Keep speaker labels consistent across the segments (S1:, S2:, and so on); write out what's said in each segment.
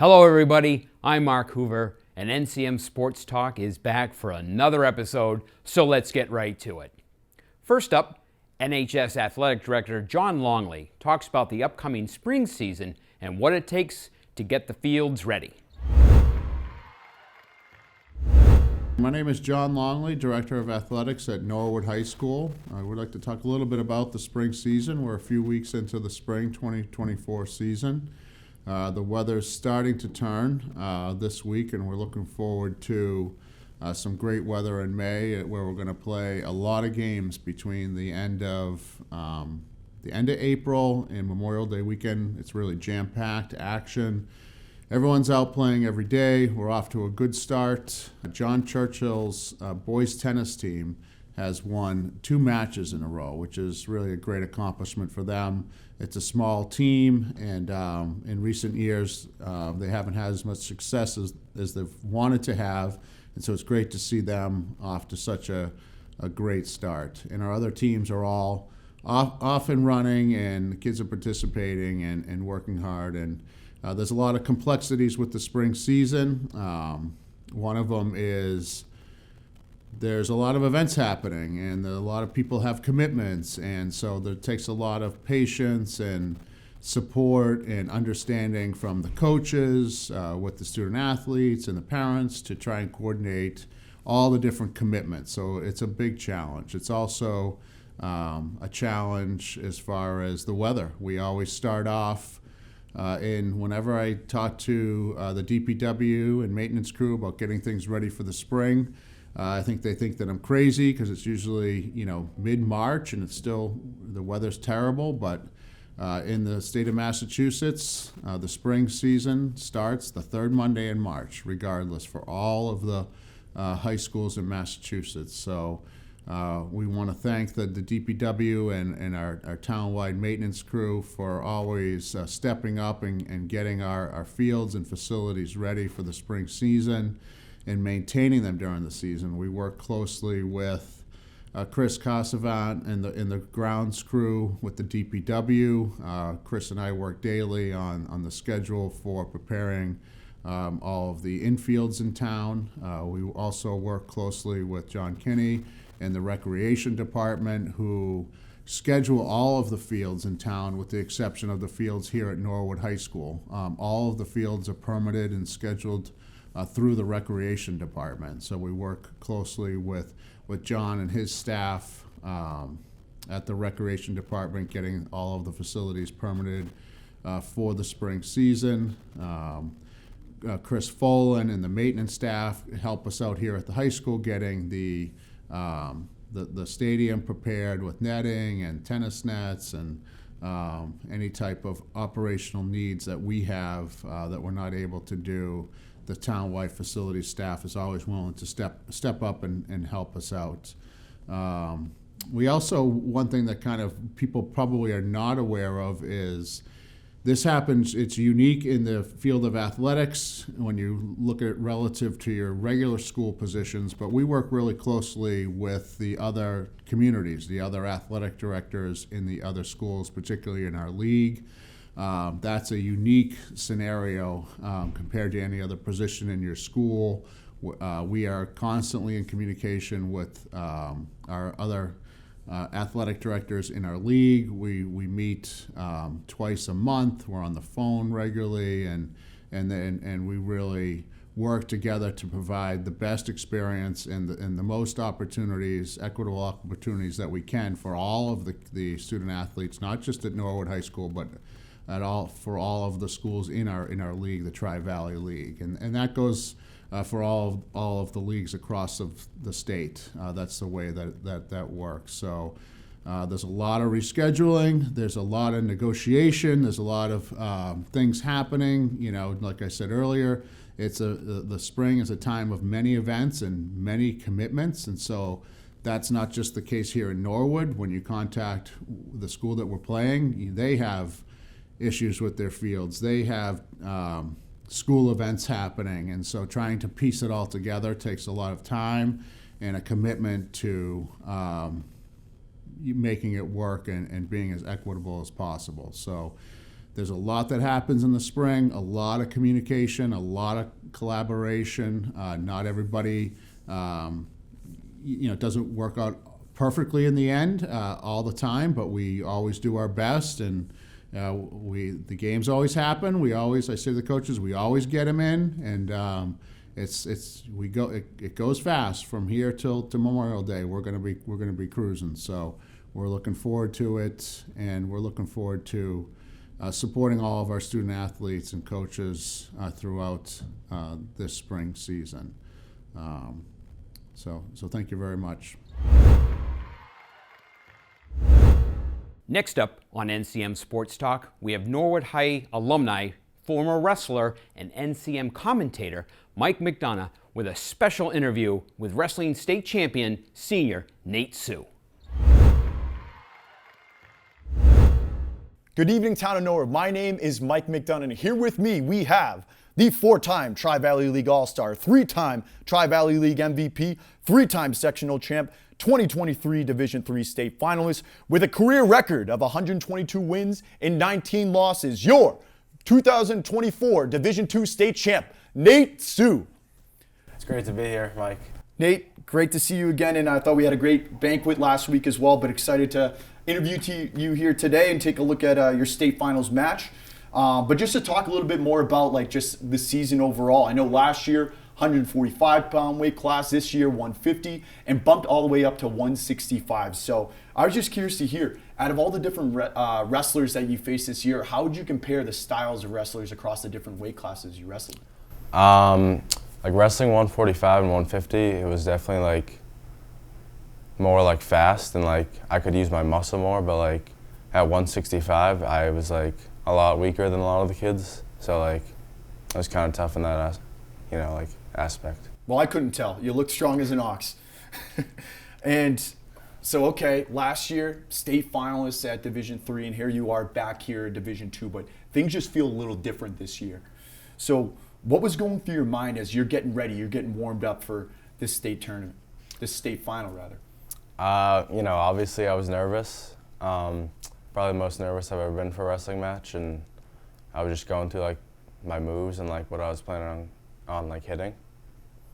S1: Hello everybody, I'm Mark Hoover, and NCM Sports Talk is back for another episode, so let's get right to it. First up, NHS Athletic Director Jon Longley talks about the upcoming spring season and what it takes to get the fields ready.
S2: My name is Jon Longley, Director of Athletics at Norwood High School. I would like to talk a little bit about the spring season. We're a few weeks into the spring 2024 season. The weather's starting to turn this week, and we're looking forward to some great weather in May, where we're going to play a lot of games between the end of April and Memorial Day weekend. It's really jam-packed action. Everyone's out playing every day. We're off to a good start. John Churchill's boys tennis team has won 2 matches in a row, which is really a great accomplishment for them. It's a small team, and in recent years, they haven't had as much success as they've wanted to have, and so it's great to see them off to such a great start. And our other teams are all off and running, and the kids are participating and working hard, and there's a lot of complexities with the spring season. One of them is there's a lot of events happening, and a lot of people have commitments, and so there takes a lot of patience and support and understanding from the coaches with the student athletes and the parents to try and coordinate all the different commitments. So it's a big challenge. It's also a challenge as far as the weather. We always start off whenever I talk to the DPW and maintenance crew about getting things ready for the spring, I think they think that I'm crazy because it's usually, mid-March and the weather's terrible. But in the state of Massachusetts, the spring season starts the third Monday in March, regardless, for all of the high schools in Massachusetts. So we want to thank the DPW and our town-wide maintenance crew for always stepping up and getting our fields and facilities ready for the spring season and maintaining them during the season. We work closely with Chris Casavant and the grounds crew with the DPW. Chris and I work daily on the schedule for preparing all of the infields in town. We also work closely with John Kinney and the recreation department, who schedule all of the fields in town with the exception of the fields here at Norwood High School. All of the fields are permitted and scheduled through the recreation department. So we work closely with John and his staff at the recreation department, getting all of the facilities permitted for the spring season. Chris Folan and the maintenance staff help us out here at the high school, getting the stadium prepared with netting and tennis nets and any type of operational needs that we have that we're not able to do. The town-wide facilities staff is always willing to step up and help us out. We also, one thing that kind of people probably are not aware of is this happens, it's unique in the field of athletics when you look at it relative to your regular school positions, but we work really closely with the other communities, the other athletic directors in the other schools, particularly in our league. That's a unique scenario compared to any other position in your school. We are constantly in communication with our other athletic directors in our league. We meet twice a month. We're on the phone regularly, and we really work together to provide the best experience and the most opportunities, equitable opportunities that we can for all of the student athletes, not just at Norwood High School, but for all of the schools in our league, the Tri-Valley League, and that goes for all of the leagues across the state. That's the way that works. So there's a lot of rescheduling. There's a lot of negotiation. There's a lot of things happening. Like I said earlier, the spring is a time of many events and many commitments, and so that's not just the case here in Norwood. When you contact the school that we're playing, they have issues with their fields. They have school events happening, and so trying to piece it all together takes a lot of time and a commitment to making it work and being as equitable as possible. So there's a lot that happens in the spring, a lot of communication, a lot of collaboration. Not everybody, it doesn't work out perfectly in the end all the time, but we always do our best, and the games always happen. I say to the coaches, we always get them in, and it goes fast from here till to Memorial Day. We're gonna be cruising, so we're looking forward to it, and we're looking forward to supporting all of our student athletes and coaches throughout this spring season. So thank you very much.
S1: Next up on NCM Sports Talk, we have Norwood High alumni, former wrestler, and NCM commentator Mike McDonough with a special interview with wrestling state champion senior Nate Sue.
S3: Good evening, town of Norwood. My name is Mike McDonough, and here with me we have the 4-time Tri-Valley League All-Star, 3-time Tri-Valley League MVP, 3-time sectional champ, 2023 Division III state finalist with a career record of 122 wins and 19 losses. Your 2024 Division II state champ, Nate Sue.
S4: It's great to be here, Mike.
S3: Nate, great to see you again, and I thought we had a great banquet last week as well, but excited to interview you here today and take a look at your state finals match. But just to talk a little bit more about just the season overall. I know last year 145-pound weight class, this year 150, and bumped all the way up to 165. So I was just curious to hear, out of all the different wrestlers that you faced this year, how would you compare the styles of wrestlers across the different weight classes you wrestled?
S4: Like wrestling 145 and 150, it was definitely more fast, and I could use my muscle more, but at 165 I was a lot weaker than a lot of the kids, so it was kind of tough in that aspect.
S3: Well, I couldn't tell. You looked strong as an ox. And so, okay, last year state finalists at Division III, and here you are back here at Division II, but things just feel a little different this year. So what was going through your mind as you're getting ready, you're getting warmed up for this state tournament, this state final rather?
S4: Obviously I was nervous. Probably the most nervous I've ever been for a wrestling match, and I was just going through my moves and what I was planning on hitting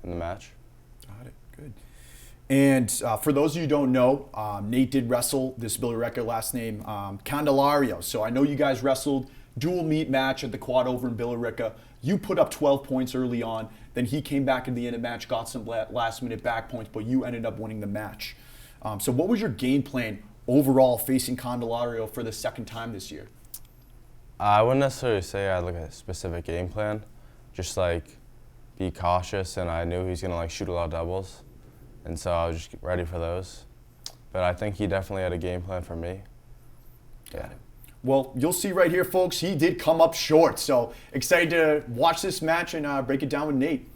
S4: in the match.
S3: Got it, good. And for those of you who don't know, Nate did wrestle this Billy Recker, last name Candelario. So I know you guys wrestled dual meet match at the quad over in Billerica. You put up 12 points early on, then he came back in the end of the match, got some last minute back points, but you ended up winning the match. So what was your game plan overall facing Candelario for the second time this year?
S4: I wouldn't necessarily say I had a specific game plan, just be cautious, and I knew he was gonna shoot a lot of doubles, and so I was just ready for those. But I think he definitely had a game plan for me.
S3: Got it. Well, you'll see right here, folks, he did come up short. So excited to watch this match and break it down with Nate.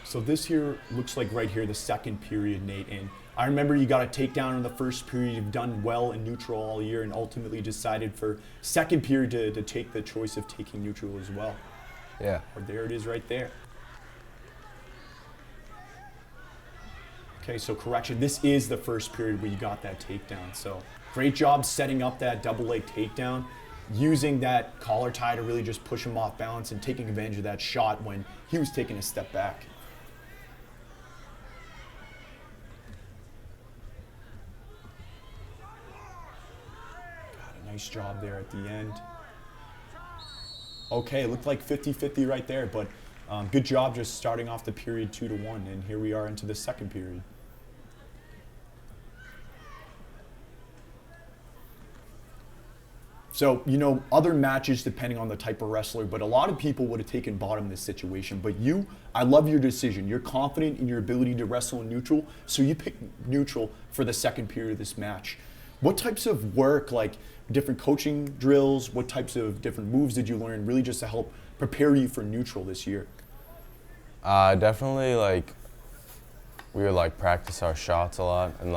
S3: So this here looks like right here the second period, Nate. And I remember you got a takedown in the first period. You've done well in neutral all year and ultimately decided for second period to take the choice of taking neutral as well.
S4: Yeah.
S3: Or there it is right there. Okay, so correction, this is the first period where you got that takedown. So great job setting up that double leg takedown, using that collar tie to really just push him off balance and taking advantage of that shot when he was taking a step back. Got a nice job there at the end. Okay, it looked like 50-50 right there, but good job just starting off the period 2-1, and here we are into the second period. So, other matches depending on the type of wrestler, but a lot of people would have taken bottom in this situation. But you, I love your decision. You're confident in your ability to wrestle in neutral, so you picked neutral for the second period of this match. What types of work, different coaching drills, what types of different moves did you learn really just to help prepare you for neutral this year?
S4: Definitely, we would practice our shots a lot, and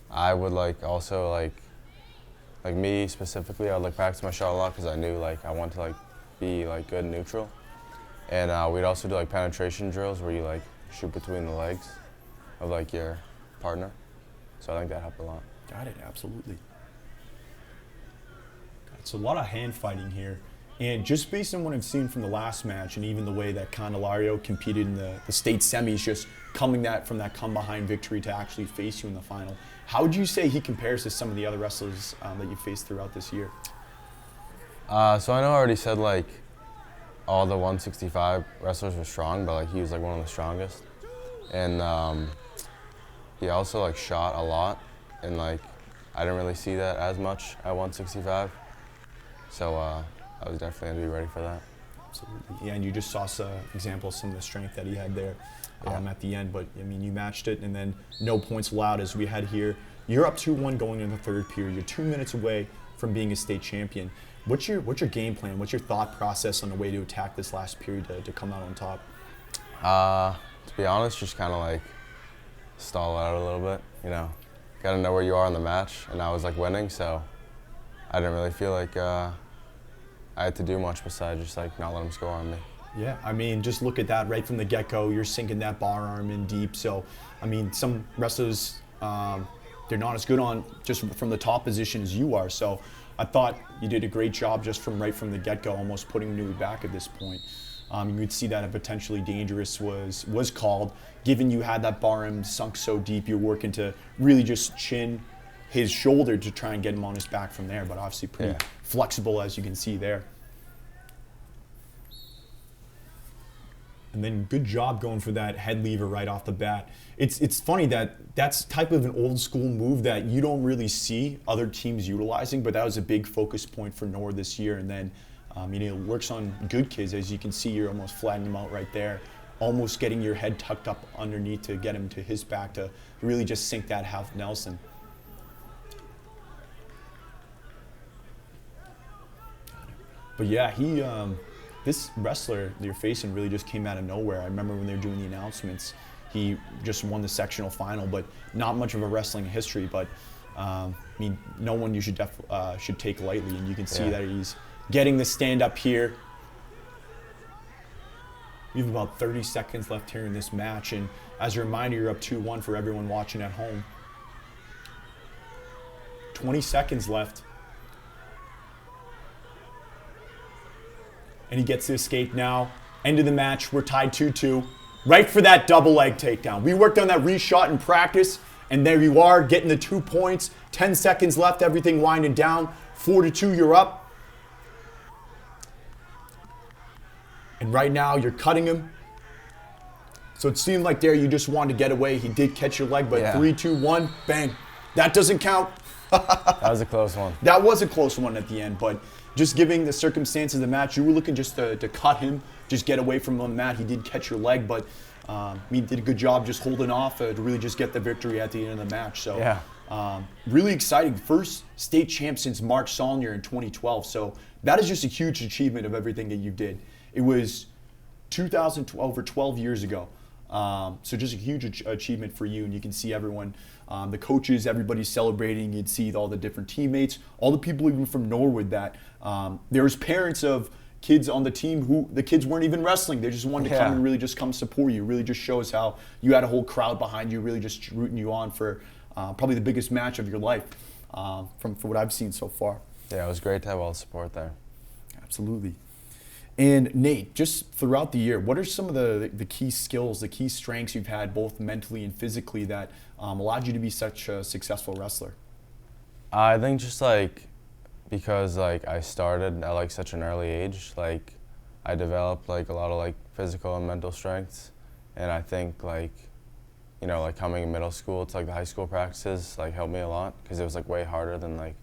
S4: I would also me specifically, I would practice my shot a lot because I knew I want to be good in neutral, and we'd also do penetration drills where you shoot between the legs of your partner. So I think that helped a lot.
S3: Got it, absolutely.
S5: It's a lot of hand fighting here. And just based on what I've seen from the last match and even the way that Candelario competed in the state semis, just coming from that come-behind victory to actually face you in the final, how would you say he compares to some of the other wrestlers that you faced throughout this year?
S4: So I know I already said like all the 165 wrestlers were strong, but like he was like one of the strongest. And he also like shot a lot, and like I didn't really see that as much at 165. So I was definitely going to be ready for that.
S5: Absolutely. Yeah, and you just saw some example of some of the strength that he had there at the end. But, I mean, you matched it, and then no points allowed as we had here. You're up 2-1 going into the third period. You're 2 minutes away from being a state champion. What's your game plan? What's your thought process on the way to attack this last period to come out on top?
S4: To be honest, just kind of like stall out a little bit, you know. Got to know where you are in the match, and I was like winning, so I didn't really feel like I had to do much besides just like not let him score on me.
S5: Yeah, I mean, just look at that right from the get-go. You're sinking that bar arm in deep. So, I mean, some wrestlers, they're not as good on just from the top position as you are. So I thought you did a great job just right from the get-go, almost putting him to the back at this point. You could see that a potentially dangerous was called, given you had that bar arm sunk so deep. You're working to really just chin his shoulder to try and get him on his back from there, but obviously pretty flexible, as you can see there. And then good job going for that head lever right off the bat. It's funny that's type of an old school move that you don't really see other teams utilizing, but that was a big focus point for Nor this year. And then it works on good kids. As you can see, you're almost flattening him out right there, almost getting your head tucked up underneath to get him to his back to really just sink that half Nelson. But yeah, this wrestler that you're facing really just came out of nowhere. I remember when they were doing the announcements, he just won the sectional final, but not much of a wrestling history. But I mean, no one you should take lightly, and you can see that he's getting the stand up here. We have about 30 seconds left here in this match, and as a reminder, you're up 2-1 for everyone watching at home. 20 seconds left. And he gets to escape now. End of the match, we're tied 2-2. Right for that double leg takedown. We worked on that reshot in practice, and there you are, getting the 2 points. 10 seconds left, everything winding down. 4-2, you're up. And right now, you're cutting him. So it seemed like there you just wanted to get away. He did catch your leg, but 3-2-1, bang. That doesn't count.
S4: That was a close one.
S5: That was a close one at the end, but just giving the circumstances of the match, you were looking just to cut him, just get away from him on the mat. He did catch your leg, but he did a good job just holding off to really just get the victory at the end of the match. So really exciting. First state champ since Mark Saulnier in 2012. So that is just a huge achievement of everything that you did. It was 2012 or 12 years ago. So just a huge achievement for you, and you can see everyone, the coaches, everybody's celebrating. You'd see all the different teammates, all the people even from Norwood that there was parents of kids on the team who the kids weren't even wrestling. They just wanted to come and really just come support you. Really just shows how you had a whole crowd behind you, really just rooting you on for probably the biggest match of your life from what I've seen so far.
S4: Yeah, it was great to have all the support there.
S5: Absolutely. And Nate, just throughout the year, what are some of the key skills, the key strengths you've had both mentally and physically that allowed you to be such a successful wrestler?
S4: I think just like because like I started at like such an early age, like I developed like a lot of like physical and mental strengths, and I think like like coming in middle school to like the high school practices like helped me a lot because it was like way harder than like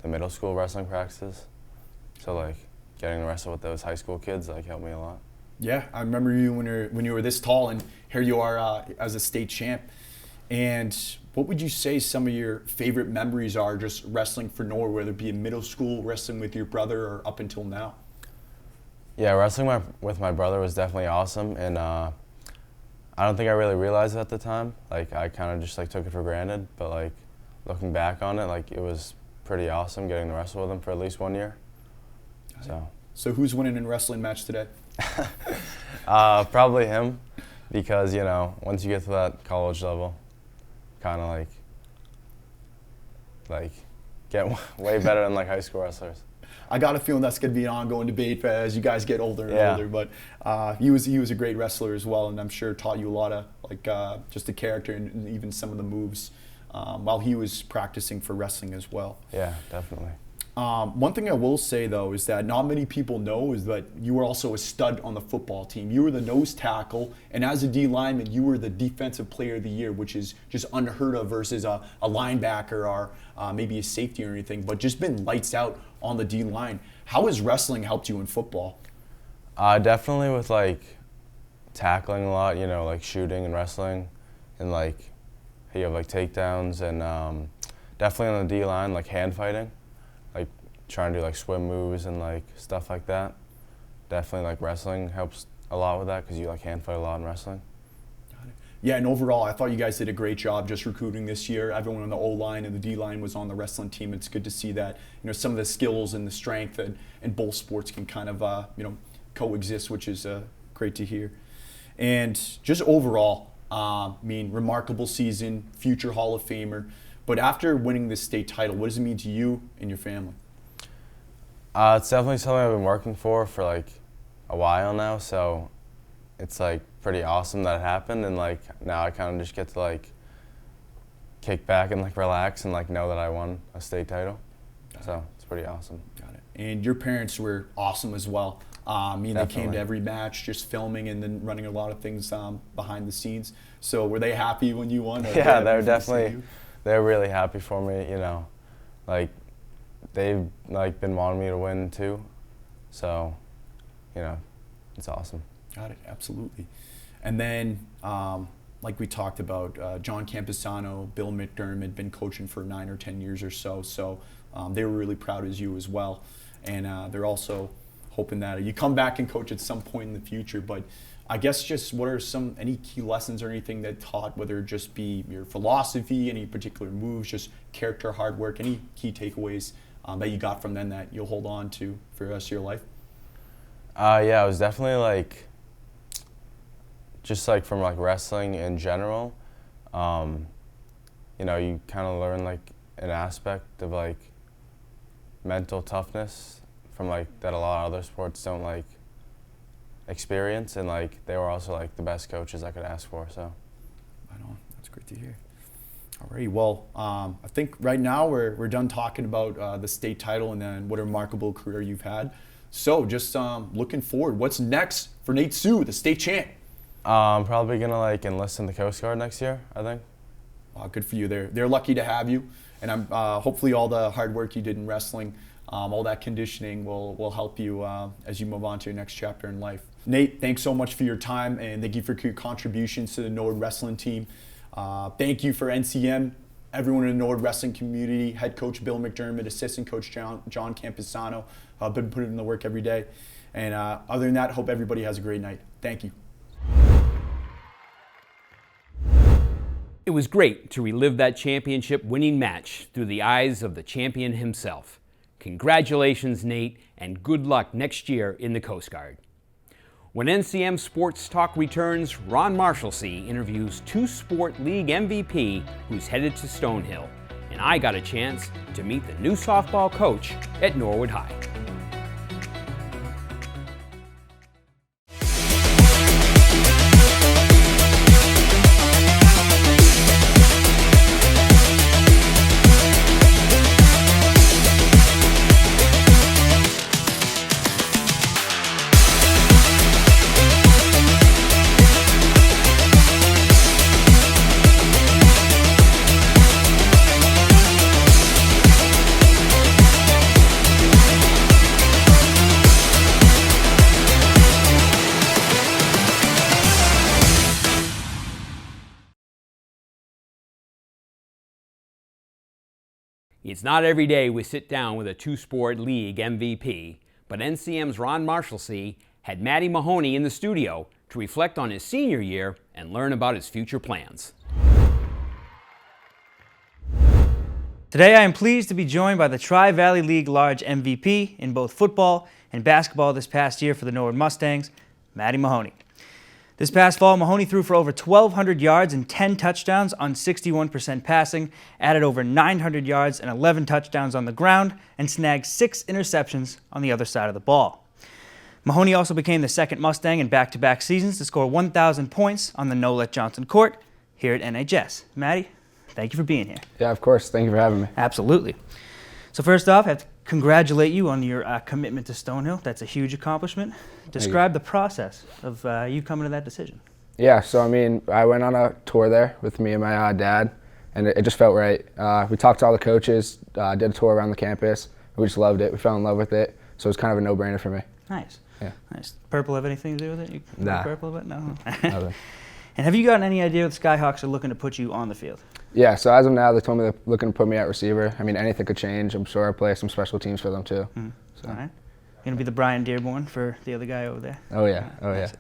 S4: the middle school wrestling practices. So like getting to wrestle with those high school kids like helped me a lot.
S5: Yeah, I remember you when you were this tall, and here you are as a state champ. And what would you say some of your favorite memories are just wrestling for Nor, whether it be in middle school, wrestling with your brother, or up until now?
S4: Yeah, wrestling with my brother was definitely awesome, and I don't think I really realized it at the time. Like I kind of just like took it for granted, but like looking back on it, like it was pretty awesome getting to wrestle with him for at least 1 year.
S5: So who's winning in a wrestling match today?
S4: Probably him, because once you get to that college level, kind of like like get way better than like high school wrestlers.
S5: I got a feeling that's going to be an ongoing debate as you guys get older and older. But he was a great wrestler as well, and I'm sure taught you a lot of like just the character and even some of the moves while he was practicing for wrestling as well.
S4: Yeah, definitely.
S5: One thing I will say though is that not many people know is that you were also a stud on the football team. You were the nose tackle, and as a D lineman, you were the defensive player of the year, which is just unheard of versus a linebacker or maybe a safety or anything, but just been lights out on the D line. How has wrestling helped you in football?
S4: Definitely with like tackling a lot, you know, like shooting and wrestling, and like you have like takedowns, and definitely on the D line, like hand fighting. Like trying to do like swim moves and like stuff like that. Definitely like wrestling helps a lot with that because you like hand fight a lot in wrestling.
S5: Got it. Yeah, and overall, I thought you guys did a great job just recruiting this year. Everyone on the O-line and the D-line was on the wrestling team. It's good to see that, you know, some of the skills and the strength and both sports can kind of, you know, coexist, which is great to hear. And just overall, I mean, remarkable season, future Hall of Famer. But after winning this state title, what does it mean to you and your family?
S4: It's definitely something I've been working for like a while now, so it's like pretty awesome that it happened, and like now I kind of just get to like kick back and like relax and like know that I won a state title. So it's pretty awesome.
S5: Got it. And your parents were awesome as well. I mean, they came to every match, just filming and then running a lot of things behind the scenes. So were they happy when you won?
S4: Yeah, they were definitely. They're really happy for me, you know. Like they've like been wanting me to win too, so you know, it's awesome.
S5: Got it, absolutely. And then, like we talked about, John Campisano, Bill McDermott, been coaching for 9 or 10 years or so. So they were really proud of you as well, and they're also hoping that you come back and coach at some point in the future. But I guess just what are any key lessons or anything that taught, whether it just be your philosophy, any particular moves, just character, hard work, any key takeaways that you got from them that you'll hold on to for the rest of your life?
S4: Yeah, it was definitely like, just like from like wrestling in general, you know, you kind of learn like an aspect of like mental toughness from like that a lot of other sports don't like experience, and like they were also like the best coaches I could ask for. So,
S5: right on. That's great to hear. Alrighty, well, I think right now we're done talking about the state title and then what a remarkable career you've had. So, just looking forward, what's next for Nate Sue, the state champ?
S4: I'm probably gonna like enlist in the Coast Guard next year, I think.
S5: Good for you. They're lucky to have you, and I'm hopefully all the hard work you did in wrestling, all that conditioning will help you as you move on to your next chapter in life. Nate, thanks so much for your time, and thank you for your contributions to the Nord wrestling team. Thank you for NCM, everyone in the Nord wrestling community, head coach Bill McDermott, assistant coach Jon Campisano, been putting in the work every day. And other than that, hope everybody has a great night. Thank you.
S1: It was great to relive that championship winning match through the eyes of the champion himself. Congratulations, Nate, and good luck next year in the Coast Guard. When NCM Sports Talk returns, Ron Marshalsea interviews 2-sport league MVP who's headed to Stonehill, and I got a chance to meet the new softball coach at Norwood High. It's not every day we sit down with a 2-sport league MVP, but NCM's Ron Marshalsea had Matty Mahoney in the studio to reflect on his senior year and learn about his future plans.
S6: Today I am pleased to be joined by the Tri-Valley League Large MVP in both football and basketball this past year for the Norwood Mustangs, Matty Mahoney. This past fall, Mahoney threw for over 1,200 yards and 10 touchdowns on 61% passing, added over 900 yards and 11 touchdowns on the ground, and snagged 6 interceptions on the other side of the ball. Mahoney also became the second Mustang in back-to-back seasons to score 1,000 points on the No-Let Johnson court here at NHS. Matty, thank you for being here.
S7: Yeah, of course. Thank you for having me.
S6: Absolutely. So first off, I have to congratulate you on your commitment to Stonehill. That's a huge accomplishment. Describe the process of you coming to that decision.
S7: Yeah, so I mean, I went on a tour there with me and my dad, and it just felt right. We talked to all the coaches, did a tour around the campus. We just loved it. We fell in love with it. So it was kind of a no-brainer for me.
S6: Nice.
S7: Yeah.
S6: Nice. Purple have anything to do with it? You
S7: Nah.
S6: Purple of it? No.
S7: Nothing.
S6: And have you gotten any idea if the Skyhawks are looking to put you on the field?
S7: Yeah, so as of now, they told me they're looking to put me at receiver. I mean, anything could change. I'm sure I'll play some special teams for them too. So.
S6: All right. You're going to be the Brian Dearborn for the other guy over there?
S7: Oh yeah, oh yeah.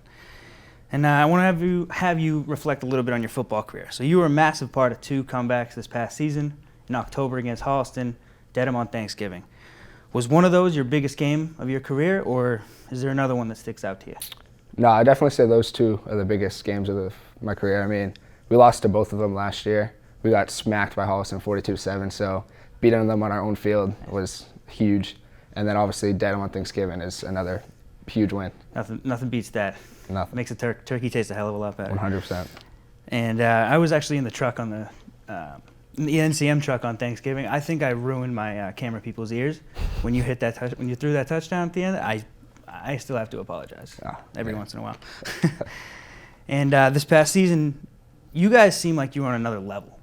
S6: And I want to have you reflect a little bit on your football career. So you were a massive part of 2 comebacks this past season, in October against Holliston, Dedham on Thanksgiving. Was one of those your biggest game of your career, or is there another one that sticks out to you?
S7: No, I definitely say those 2 are the biggest games of my career. I mean, we lost to both of them last year. We got smacked by Holliston 42-7, so beating them on our own field was huge. And then obviously Dedham on Thanksgiving is another huge win.
S6: Nothing beats that.
S7: Nothing.
S6: Makes a turkey taste a hell of a lot better.
S7: 100%.
S6: And I was actually in the truck on the NCM truck on Thanksgiving. I think I ruined my camera people's ears when you hit that when you threw that touchdown at the end. I still have to apologize every once in a while. And this past season, you guys seem like you were on another level.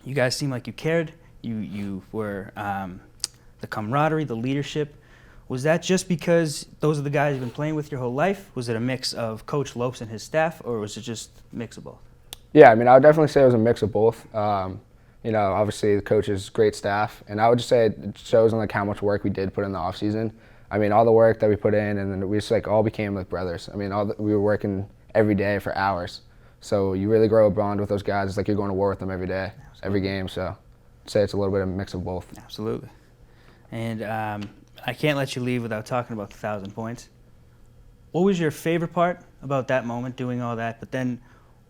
S6: You guys seem like you cared. You were the camaraderie, the leadership. Was that just because those are the guys you've been playing with your whole life? Was it a mix of Coach Lopes and his staff, or was it just a mix of both?
S7: Yeah, I mean, I would definitely say it was a mix of both. You know, obviously the coach's great staff, and I would just say it shows on like how much work we did put in the off season. I mean, all the work that we put in, and then we just like all became like brothers. I mean, we were working every day for hours, so you really grow a bond with those guys. It's like you're going to war with them every day, every game. So I'd say it's a little bit of a mix of both.
S6: Absolutely. And I can't let you leave without talking about the 1,000 points. What was your favorite part about that moment, doing all that? But then,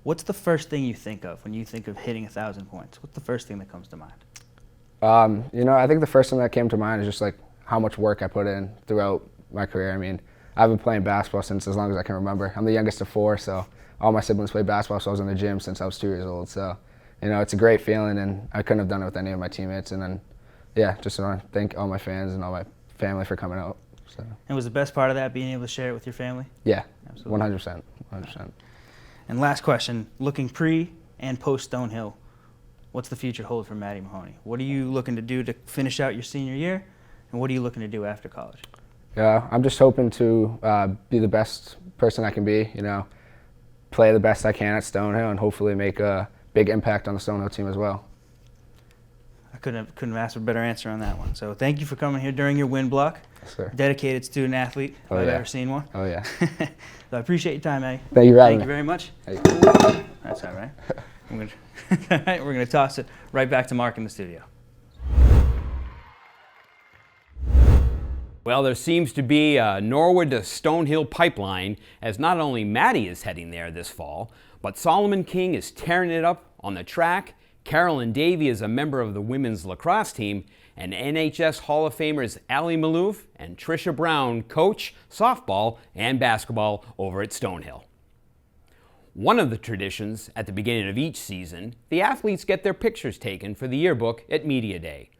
S6: what's the first thing you think of when you think of hitting 1,000 points? What's the first thing that comes to mind?
S7: You know, I think the first thing that came to mind is just like how much work I put in throughout my career. I mean, I've been playing basketball since as long as I can remember. I'm the youngest of 4, so all my siblings played basketball, so I was in the gym since I was 2 years old. So, you know, it's a great feeling, and I couldn't have done it with any of my teammates. And then, yeah, just want to thank all my fans and all my family for coming out. So.
S6: And was the best part of that being able to share it with your family?
S7: Yeah,
S6: absolutely.
S7: 100%. 100%.
S6: And last question, looking pre and post Stonehill, what's the future hold for Matty Mahoney? What are you looking to do to finish out your senior year, and what are you looking to do after college?
S7: Yeah, I'm just hoping to be the best person I can be, you know, play the best I can at Stonehill, and hopefully make a big impact on the Stonehill team as well.
S6: I couldn't have asked for a better answer on that one. So thank you for coming here during your win block.
S7: Yes, sir.
S6: Dedicated student athlete, if I've ever seen one.
S7: Oh, yeah.
S6: So I appreciate your time, Matty.
S7: Thank you for having
S6: me. Thank you very much.
S7: Hey.
S6: That's all right. We're going to toss it right back to Mark in the studio.
S1: Well, there seems to be a Norwood to Stonehill pipeline, as not only Matty is heading there this fall, but Solomon King is tearing it up on the track. Carolyn Davey is a member of the women's lacrosse team, and NHS Hall of Famers Allie Malouf and Trisha Brown coach softball and basketball over at Stonehill. One of the traditions at the beginning of each season, the athletes get their pictures taken for the yearbook at Media Day.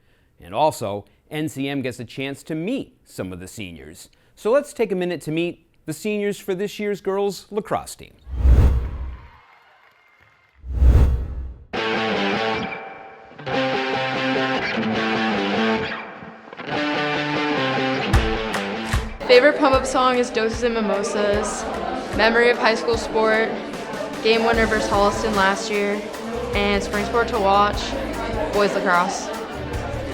S1: And also, NCM gets a chance to meet some of the seniors. So let's take a minute to meet the seniors for this year's girls lacrosse team.
S8: Favorite pump-up song is Doses and Mimosas, memory of high school sport, game winner versus Holliston last year, and spring sport to watch, boys lacrosse.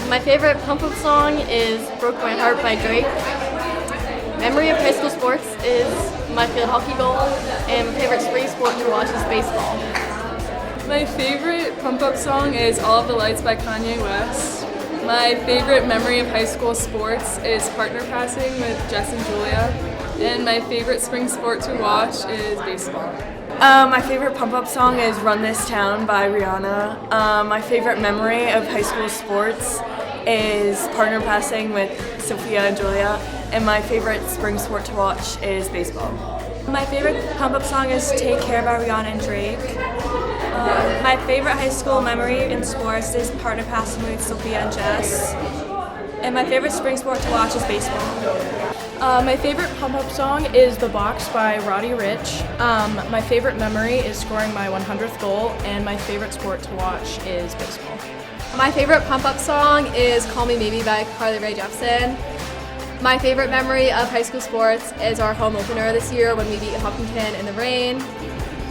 S9: My favorite pump-up song is Broke My Heart by Drake. Memory of high school sports is my field hockey goal, and my favorite spring sport to watch is baseball.
S10: My favorite pump-up song is All of the Lights by Kanye West. My favorite memory of high school sports is partner passing with Jess and Julia. and my favorite spring sport to watch is baseball.
S11: My favorite pump-up song is Run This Town by Rihanna. My favorite memory of high school sports is partner passing with Sophia and Julia, and my favorite spring sport to watch is baseball.
S12: My favorite pump-up song is Take Care by Rihanna and Drake. My favorite high school memory in sports is partner passing with Sophia and Jess. And my favorite spring sport to watch is baseball.
S13: My favorite pump-up song is The Box by Roddy Ricch. My favorite memory is scoring my 100th goal, and my favorite sport to watch is baseball.
S8: My favorite pump-up song is Call Me Maybe by Carly Rae Jepsen. My favorite memory of high school sports is our home opener this year when we beat Hopkinton in the rain.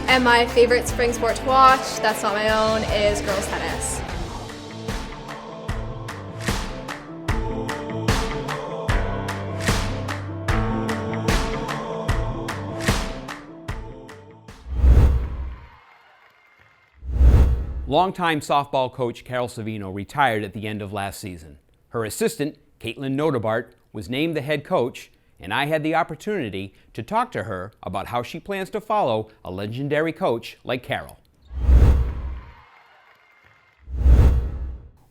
S8: And my favorite spring sport to watch, that's not my own, is girls tennis.
S1: Longtime softball coach Carol Savino retired at the end of last season. Her assistant, Caitlin Nottebart, was named the head coach, and I had the opportunity to talk to her about how she plans to follow a legendary coach like Carol.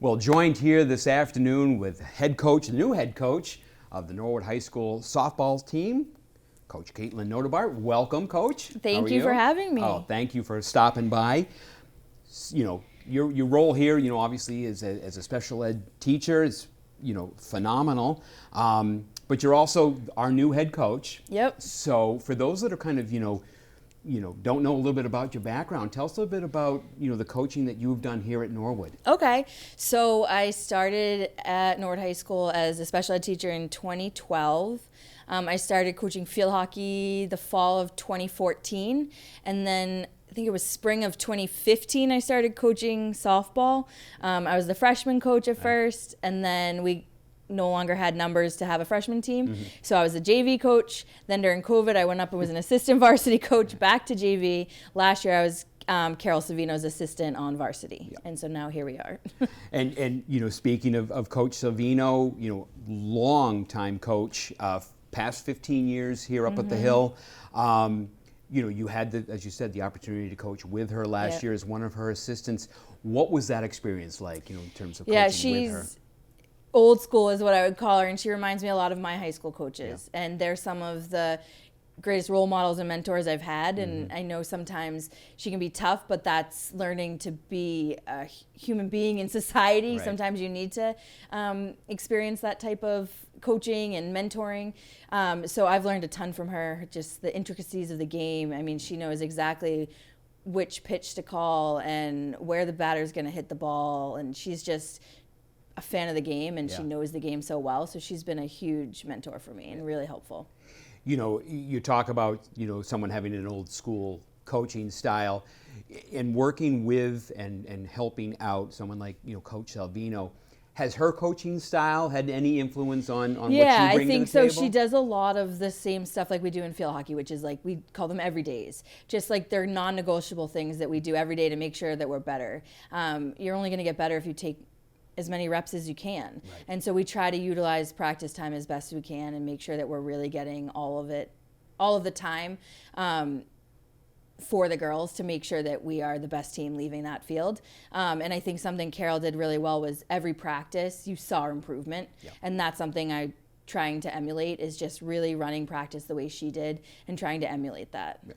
S1: Well, joined here this afternoon with the new head coach of the Norwood High School softball team, Coach Caitlin Nottebart. Welcome, Coach.
S14: Thank you for having me.
S1: Oh, thank you for stopping by. You know, your role here, you know, obviously as a special ed teacher is, you know, phenomenal. But you're also our new head coach.
S14: Yep.
S1: So for those that are kind of, you know, don't know a little bit about your background, tell us a little bit about, you know, the coaching that you've done here at Norwood.
S14: Okay. So I started at Norwood High School as a special ed teacher in 2012. I started coaching field hockey the fall of 2014, and then I think it was spring of 2015 I started coaching softball. I was the freshman coach at first, and then we no longer had numbers to have a freshman team. Mm-hmm. So I was a JV coach. Then during COVID, I went up and was an assistant varsity coach back to JV. Last year, I was Carol Savino's assistant on varsity. Yeah. And so now here we are.
S1: and you know, speaking of Coach Savino, you know, long-time coach, past 15 years here up at the Hill. You know, you had, as you said, the opportunity to coach with her last year as one of her assistants. What was that experience like, you know, in terms of coaching with her?
S14: She's old school is what I would call her, and she reminds me a lot of my high school coaches. Yeah. And they're some of the greatest role models and mentors I've had, and I know sometimes she can be tough, but that's learning to be a human being in society. Right. Sometimes you need to experience that type of coaching and mentoring. So I've learned a ton from her, just the intricacies of the game. I mean, she knows exactly which pitch to call and where the batter's going to hit the ball, and she's just a fan of the game, and she knows the game so well. So she's been a huge mentor for me and really helpful.
S1: You know, you talk about, you know, someone having an old school coaching style and working with and helping out someone like, you know, Coach Savino. Has her coaching style had any influence on what you bring to the table? Yeah, I think
S14: so. She does a lot of the same stuff like we do in field hockey, which is like we call them everydays. Just like they're non-negotiable things that we do every day to make sure that we're better. You're only going to get better if you take as many reps as you can. Right. And so we try to utilize practice time as best we can and make sure that we're really getting all of the time for the girls to make sure that we are the best team leaving that field. And I think something Carol did really well was every practice you saw improvement. Yep. And that's something I'm trying to emulate, is just really running practice the way she did and trying to emulate that.
S1: Yeah.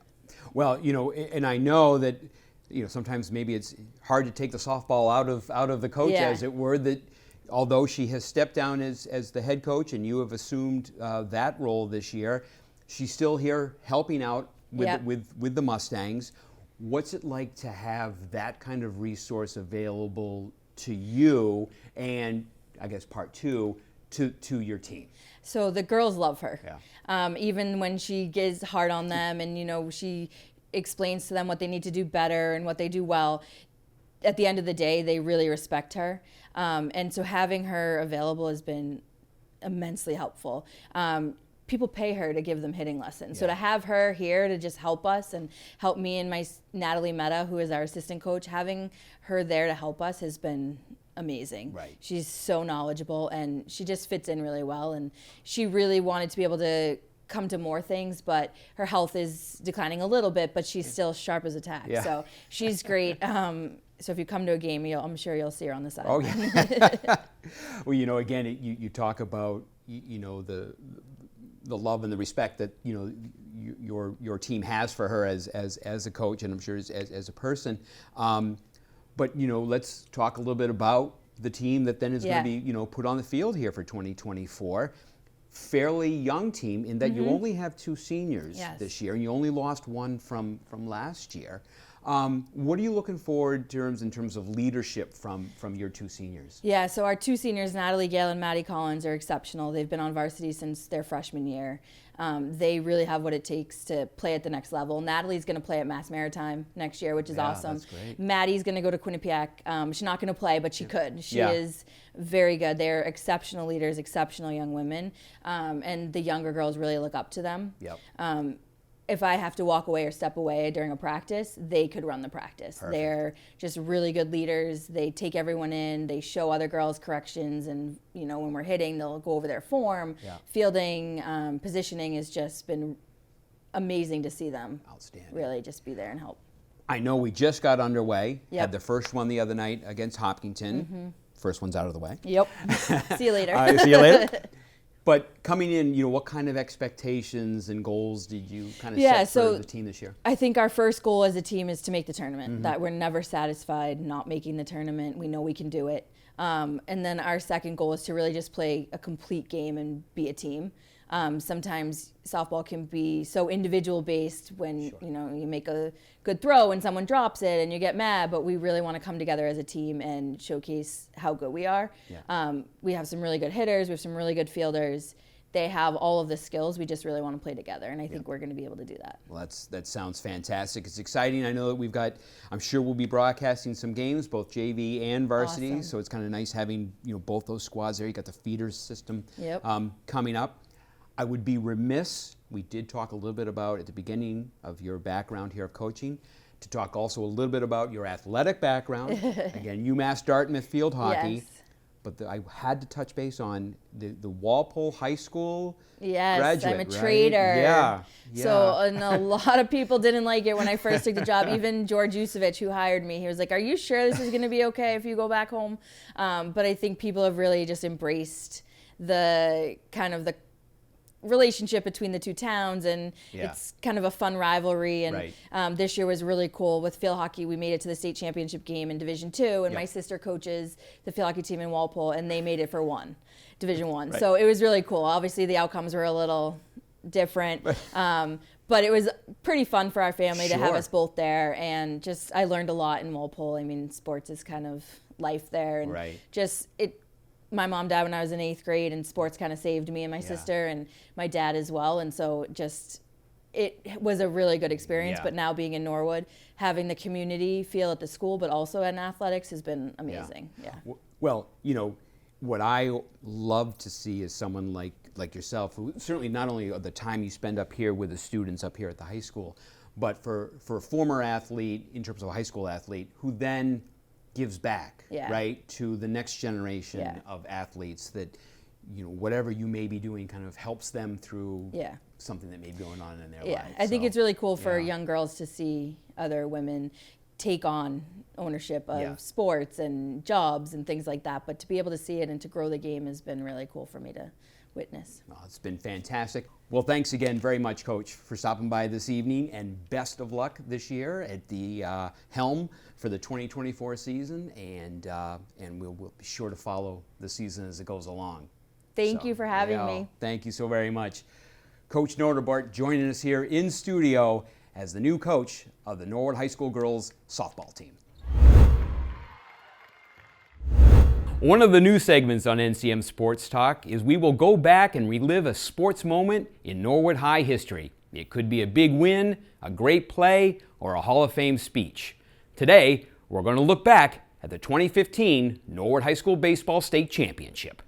S1: Well, you know, and I know that, you know, sometimes maybe it's hard to take the softball out of the coach, as it were, that although she has stepped down as the head coach and you have assumed that role this year, she's still here helping out with the Mustangs. What's it like to have that kind of resource available to you and, I guess, part two, to your team?
S14: So the girls love her. Yeah. Even when she gets hard on them and, you know, she explains to them what they need to do better and what they do well, at the end of the day, they really respect her. And so having her available has been immensely helpful. People pay her to give them hitting lessons. Yeah. So to have her here to just help us and help me and my Natalie Mehta, who is our assistant coach, having her there to help us has been amazing. Right. She's so knowledgeable and she just fits in really well. And she really wanted to be able to come to more things, but her health is declining a little bit, but she's still sharp as a tack.
S1: Yeah.
S14: So she's great. So if you come to a game, I'm sure you'll see her on the side.
S1: Oh, yeah. Well, again, you talk about, the love and the respect that, your team has for her as a coach, and I'm sure as a person. But, let's talk a little bit about the team that then is going to be, put on the field here for 2024. Fairly young team in that you only have 2 seniors this year, and you only lost one from last year. What are you looking forward to in terms of leadership from your 2 seniors?
S14: Yeah, so our 2 seniors, Natalie Gale and Maddie Collins, are exceptional. They've been on varsity since their freshman year. They really have what it takes to play at the next level. Natalie's going to play at Mass Maritime next year, which is awesome.
S1: That's great.
S14: Maddie's going to go to Quinnipiac. She's not going to play, but she could. She
S1: Yeah.
S14: is very good. They're exceptional leaders, exceptional young women, and the younger girls really look up to them.
S1: Yep.
S14: If I have to walk away or step away during a practice, they could run the practice.
S1: Perfect.
S14: They're just really good leaders. They take everyone in. They show other girls corrections, and when we're hitting, they'll go over their form.
S1: Yeah.
S14: Fielding, positioning has just been amazing to see them.
S1: Outstanding.
S14: Really just be there and help.
S1: I know we just got underway.
S14: Yep.
S1: Had the first one the other night against Hopkinton.
S14: Mm-hmm.
S1: First one's out of the way.
S14: Yep. See you later.
S1: See you later. But coming in, what kind of expectations and goals did you kind of set for the team this year?
S14: I think our first goal as a team is to make the tournament. That we're never satisfied not making the tournament. We know we can do it. And then our second goal is to really just play a complete game and be a team. Sometimes softball can be so individual based when you make a good throw and someone drops it and you get mad, but we really want to come together as a team and showcase how good we are.
S1: Yeah.
S14: We have some really good hitters, we have some really good fielders. They have all of the skills. We just really want to play together, and I think we're going to be able to do that.
S1: Well, that sounds fantastic. It's exciting. I know that I'm sure we'll be broadcasting some games, both JV and varsity.
S14: Awesome.
S1: So it's kind of nice having both those squads there. You got the feeders system coming up. I would be remiss, we did talk a little bit about at the beginning of your background here of coaching, to talk also a little bit about your athletic background. Again, UMass Dartmouth field hockey.
S14: Yes.
S1: But I had to touch base on the Walpole High School
S14: Yes,
S1: graduate,
S14: I'm a
S1: right?
S14: traitor.
S1: Yeah.
S14: So and a lot of people didn't like it when I first took the job. Even George Yusevich, who hired me, he was like, "Are you sure this is going to be okay if you go back home?" But I think people have really just embraced the kind of the relationship between the 2 towns, and it's kind of a fun rivalry. And this year was really cool with field hockey. We made it to the state championship game in Division II, and my sister coaches the field hockey team in Walpole, and they made it for Division I.
S1: Right.
S14: So it was really cool. Obviously, the outcomes were a little different, but it was pretty fun for our family to have us both there, and just I learned a lot in Walpole. I mean, sports is kind of life there, and just it. My mom died when I was in 8th grade, and sports kind of saved me and my sister and my dad as well. And so just it was a really good experience. But now being in Norwood, having the community feel at the school, but also in athletics has been amazing. Yeah.
S1: Well, what I love to see is someone like yourself, who certainly not only the time you spend up here with the students up here at the high school, but for a former athlete, in terms of a high school athlete, who then gives back, right, to the next generation of athletes, that whatever you may be doing kind of helps them through something that may be going on in their lives.
S14: I think it's really cool for young girls to see other women take on ownership of sports and jobs and things like that, but to be able to see it and to grow the game has been really cool for me to witness.
S1: Well, it's been fantastic. Well, thanks again very much, Coach, for stopping by this evening, and best of luck this year at the helm for the 2024 season, and we'll be sure to follow the season as it goes along.
S14: Thank you for having me.
S1: Thank you so very much. Coach Nottebart joining us here in studio as the new coach of the Norwood High School girls softball team. One of the new segments on NCM Sports Talk is we will go back and relive a sports moment in Norwood High history. It could be a big win, a great play, or a Hall of Fame speech. Today, we're going to look back at the 2015 Norwood High School Baseball State Championship.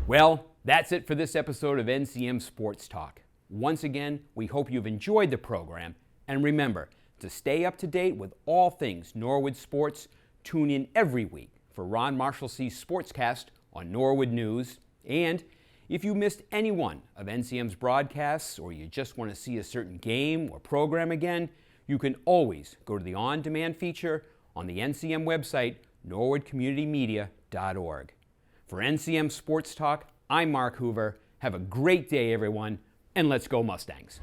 S1: Well, that's it for this episode of NCM Sports Talk. Once again, we hope you've enjoyed the program, and remember, to stay up to date with all things Norwood sports, tune in every week for Ron Marshalsea's Sportscast on Norwood News. And if you missed any one of NCM's broadcasts, or you just want to see a certain game or program again, you can always go to the on-demand feature on the NCM website, norwoodcommunitymedia.org. For NCM Sports Talk, I'm Mark Hoover. Have a great day, everyone, and let's go Mustangs.